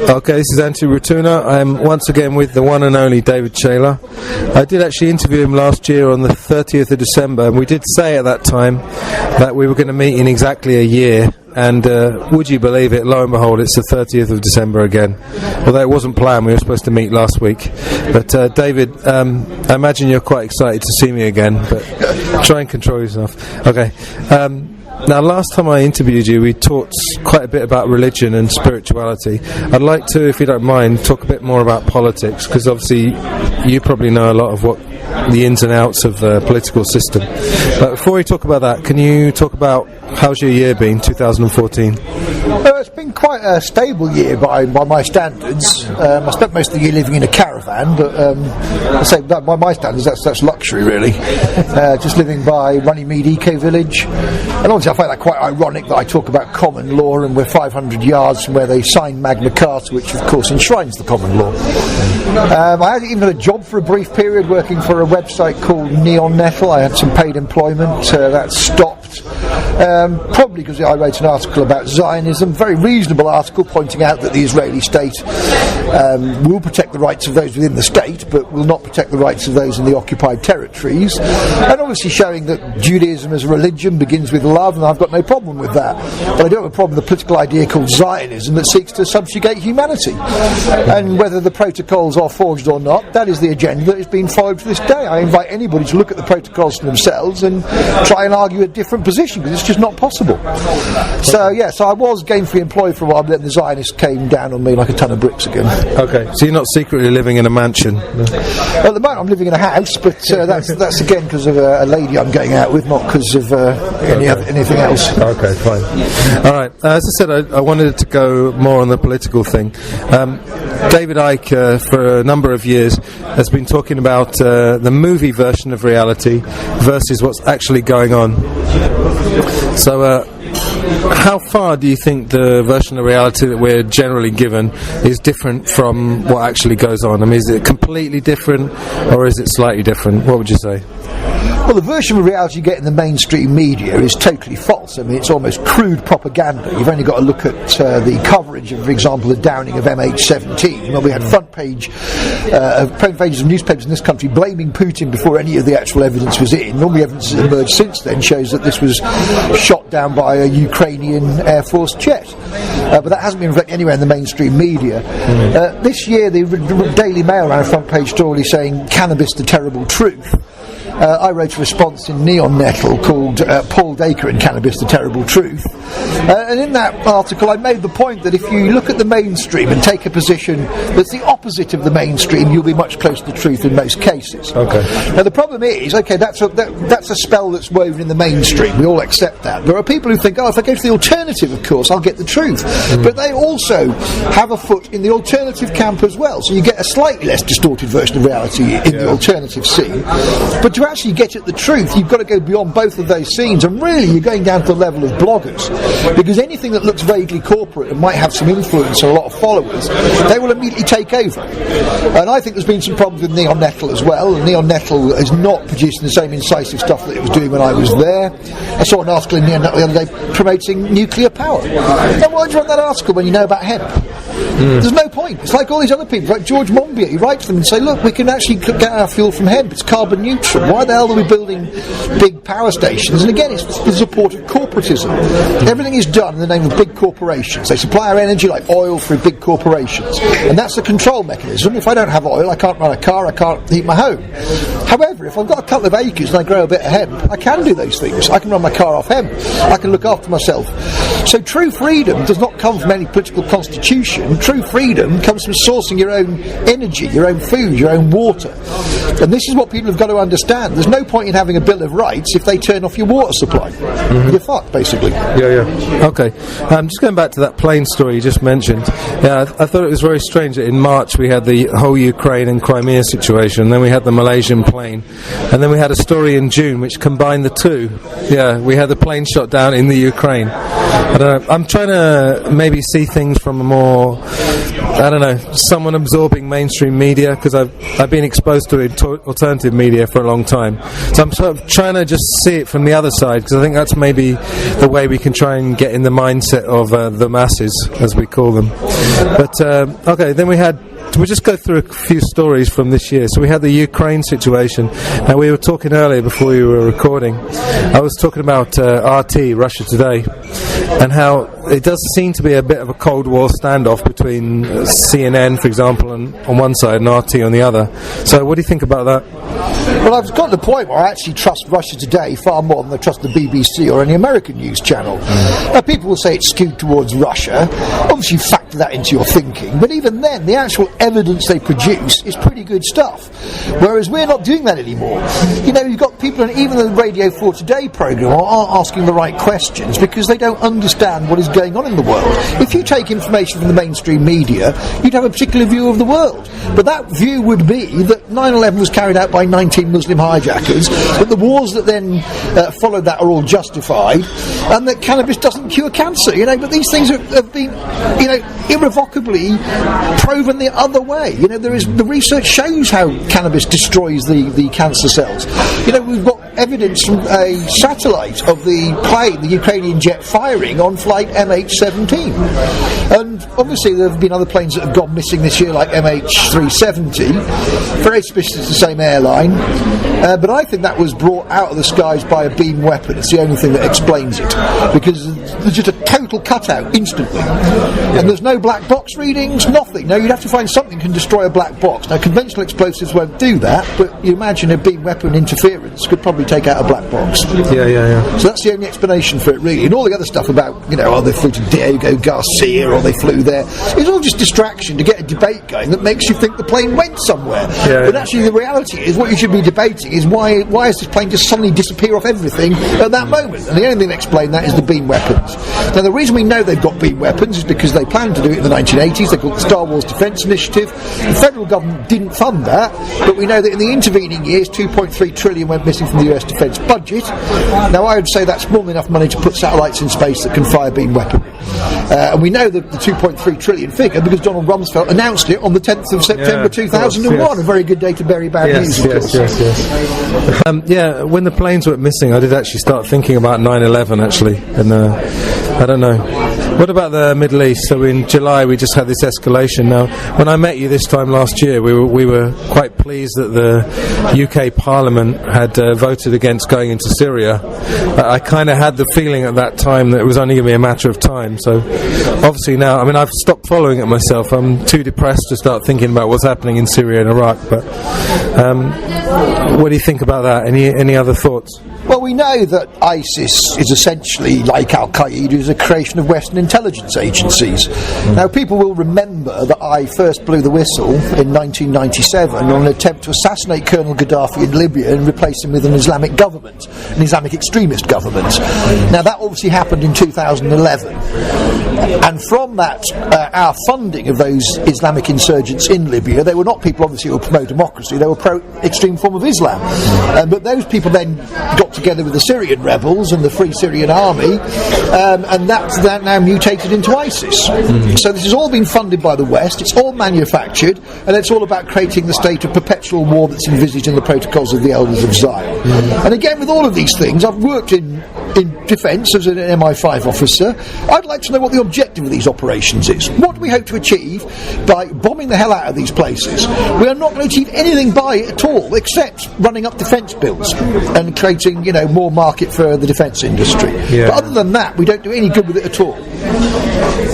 Okay, this is Antony Rotunno. I'm once again with the one and only David Shayler. I did actually interview him last year on the 30th of December, and we did say at that time that we were going to meet in exactly a year. And would you believe it, lo and behold, it's the 30th of December again. Although it wasn't planned, we were supposed to meet last week. But David, I imagine you're quite excited to see me again, but try and control yourself. Okay. Now, last time I interviewed you, we talked quite a bit about religion and spirituality. I'd like to, if you don't mind, talk a bit more about politics, because obviously you probably know a lot of what the ins and outs of the political system. But before we talk about that, can you talk about how's your year been, 2014? It's been quite a stable year by my standards. I spent most of the year living in a caravan, but I say that by my standards, that's luxury really. Just living by Runnymede Eco Village, and obviously I find that quite ironic that I talk about common law and we're 500 yards from where they signed Magna Carta, which of course enshrines the common law. I had even had a job for a brief period working for a website called Neon Nettle. I had some paid employment. That stopped. Probably because I wrote an article about Zionism, very reasonable article pointing out that the Israeli state will protect the rights of those within the state, but will not protect the rights of those in the occupied territories, and obviously showing that Judaism as a religion begins with love, and I've got no problem with that. But I do have a problem with the political idea called Zionism that seeks to subjugate humanity, and whether the protocols are forged or not, that is the agenda that is being followed to this day. I invite anybody to look at the protocols for themselves and try and argue a different position, because it's just not possible. So I was gainfully employed for a while, but then the Zionists came down on me like a ton of bricks again. Okay, so you're not secretly living in a mansion? Well, at the moment I'm living in a house, but that's again because of a lady I'm going out with, not because of anything else. Okay, fine. All right, as I said, I wanted to go more on the political thing. David Icke, for a number of years, has been talking about the movie version of reality versus what's actually going on. So, how far do you think the version of reality that we're generally given is different from what actually goes on? I mean, is it completely different, or is it slightly different? What would you say? Well, the version of reality you get in the mainstream media is totally false. I mean, it's almost crude propaganda. You've only got to look at the coverage of, for example, the downing of MH17. Well, we had front pages of newspapers in this country blaming Putin before any of the actual evidence was in. All the evidence that's emerged since then shows that this was shot down by a Ukrainian Air Force jet. But that hasn't been reflected anywhere in the mainstream media. This year, the Daily Mail ran a front page story saying, "Cannabis, the terrible truth." I wrote a response in Neon Nettle called Paul Dacre and Cannabis, the Terrible Truth. And in that article I made the point that if you look at the mainstream and take a position that's the opposite of the mainstream, you'll be much closer to the truth in most cases. Okay. Now the problem is, that's a spell that's woven in the mainstream. We all accept that. There are people who think, if I go to the alternative, of course, I'll get the truth. But they also have a foot in the alternative camp as well. So you get a slightly less distorted version of reality in the alternative scene. But to actually get at the truth, you've got to go beyond both of those scenes, and really you're going down to the level of bloggers, because anything that looks vaguely corporate and might have some influence or a lot of followers, they will immediately take over. And I think there's been some problems with Neon Nettle as well, and Neon Nettle is not producing the same incisive stuff that it was doing when I was there. I saw an article in Neon Nettle the other day promoting nuclear power. Now why do you write that article when you know about hemp? There's no point. It's like all these other people, like George Monbiot. You write to them and say, look, we can actually get our fuel from hemp. It's carbon neutral. Why the hell are we building big power stations? And again, it's the support of corporatism. Everything is done in the name of big corporations. They supply our energy like oil through big corporations. And that's the control mechanism. If I don't have oil, I can't run a car, I can't heat my home. However, if I've got a couple of acres and I grow a bit of hemp, I can do those things. I can run my car off hemp. I can look after myself. So true freedom does not come from any political constitution. True freedom comes from sourcing your own energy, your own food, your own water. And this is what people have got to understand. There's no point in having a Bill of Rights if they turn off your water supply. You're fucked, basically. Yeah. Okay. Just going back to that plane story you just mentioned. Yeah, I thought it was very strange that in March we had the whole Ukraine and Crimea situation, and then we had the Malaysian plane, and then we had a story in June which combined the two. Yeah, we had the plane shot down in the Ukraine. I don't know. I'm trying to maybe see things from a more or I don't know, someone absorbing mainstream media, because I've been exposed to alternative media for a long time. So I'm sort of trying to just see it from the other side, because I think that's maybe the way we can try and get in the mindset of the masses, as we call them. But okay, then we'll just go through a few stories from this year. So we had the Ukraine situation. Now, we were talking earlier before we were recording. I was talking about RT, Russia Today, and how it does seem to be a bit of a Cold War standoff between CNN, for example, on one side and RT on the other. So what do you think about that? Well, I've got to the point where I actually trust Russia Today far more than I trust the BBC or any American news channel. Now, people will say it's skewed towards Russia. Obviously, you factor that into your thinking. But even then, the actual evidence they produce is pretty good stuff. Whereas we're not doing that anymore. You know, you've got people, and even the Radio 4 Today programme, aren't asking the right questions because they don't understand what is going on in the world. If you take information from the mainstream media, you'd have a particular view of the world. But that view would be that 9/11 was carried out by 19 Muslim hijackers, that the wars that then followed that are all justified, and that cannabis doesn't cure cancer, you know. But these things have been, you know, irrevocably proven the other way. You know, the research shows how cannabis destroys the cancer cells. You know, we've got evidence from a satellite of the plane, the Ukrainian jet firing on flight MH17. And obviously there have been other planes that have gone missing this year, like MH370. Very suspicious it's the same airline. But I think that was brought out of the skies by a beam weapon. It's the only thing that explains it. Because there's just a total cutout instantly. And there's no black box readings, nothing. Now, you'd have to find something that can destroy a black box. Now, conventional explosives won't do that, but you imagine a beam weapon interference could probably take out a black box. Yeah. So that's the only explanation for it, really. And all the other stuff about, you know, they flew to Diego Garcia or they flew there, it's all just distraction to get a debate going that makes you think the plane went somewhere. But actually the reality is what you should be debating is why has this plane just suddenly disappear off everything at that moment? And the only thing that explains that is the beam weapons. Now, the reason we know they've got beam weapons is because they planned to do it in the 1980s. They called it the Star Wars Defence Initiative. The federal government didn't fund that, but we know that in the intervening years, 2.3 trillion went missing from the US defence budget. Now, I would say that's more than enough money to put satellites in space that can fire beam weaponry. And we know the 2.3 trillion figure because Donald Rumsfeld announced it on the 10th of September 2001. Yes. A very good day to bury bad news, of course. Yes. When the planes went missing, I did actually start thinking about 9/11, actually. And I don't know. What about the Middle East? So in July we just had this escalation. Now, when I met you this time last year, we were quite pleased that the UK Parliament had voted against going into Syria. I kind of had the feeling at that time that it was only going to be a matter of time. So obviously now, I mean, I've stopped following it myself. I'm too depressed to start thinking about what's happening in Syria and Iraq. But what do you think about that? Any other thoughts? Well, we know that ISIS is essentially, like Al-Qaeda, is a creation of Western intelligence agencies. Now, people will remember that I first blew the whistle in 1997 on an attempt to assassinate Colonel Gaddafi in Libya and replace him with an Islamic government, an Islamic extremist government. Now, that obviously happened in 2011. And from that, our funding of those Islamic insurgents in Libya, they were not people, obviously, who were pro-democracy, they were pro-extreme form of Islam. But those people then got together with the Syrian rebels and the Free Syrian Army, and that now mutated into ISIS. So this has all been funded by the West, it's all manufactured, and it's all about creating the state of perpetual war that's envisaged in the Protocols of the Elders of Zion. And again, with all of these things, I've worked in defence as an MI5 officer. I'd like to know what the objective of these operations is. What do we hope to achieve by bombing the hell out of these places? We are not going to achieve anything by it at all, except running up defence bills and creating, you know, more market for the defence industry. But other than that, we don't do any good with it at all.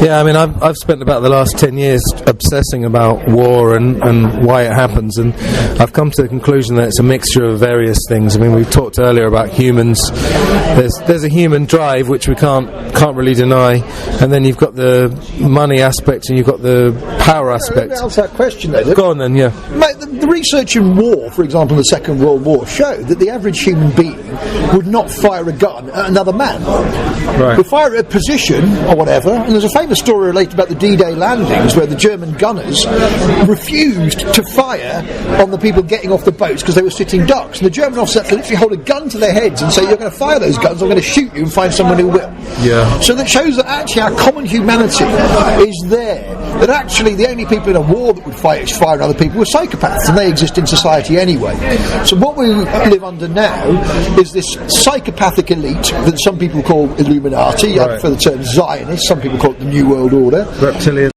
Yeah, I mean, I've spent about the last 10 years obsessing about war and why it happens, and I've come to the conclusion that it's a mixture of various things. I mean, we talked earlier about humans. There's a human drive which we can't really deny, and then you've got the money aspect and you've got the power aspect. Let me answer that question, though. Go on then, yeah. Mate, the research in war, for example, in the Second World War, showed that the average human being would not fire a gun at another man. Right. Would fire at a position, or whatever. And there's a famous story related about the D-Day landings where the German gunners refused to fire on the people getting off the boats because they were sitting ducks. And the German officers had to literally hold a gun to their heads and say, you're going to fire those guns, I'm going to shoot you and find someone who will. Yeah. So that shows that actually our common humanity is there. That actually the only people in a war that would fire on other people were psychopaths, and they exist in society anyway. So what we live under now is this psychopathic elite that some people call Illuminati. I prefer the term Zionist. Some people call it the New World Order. Reptilian.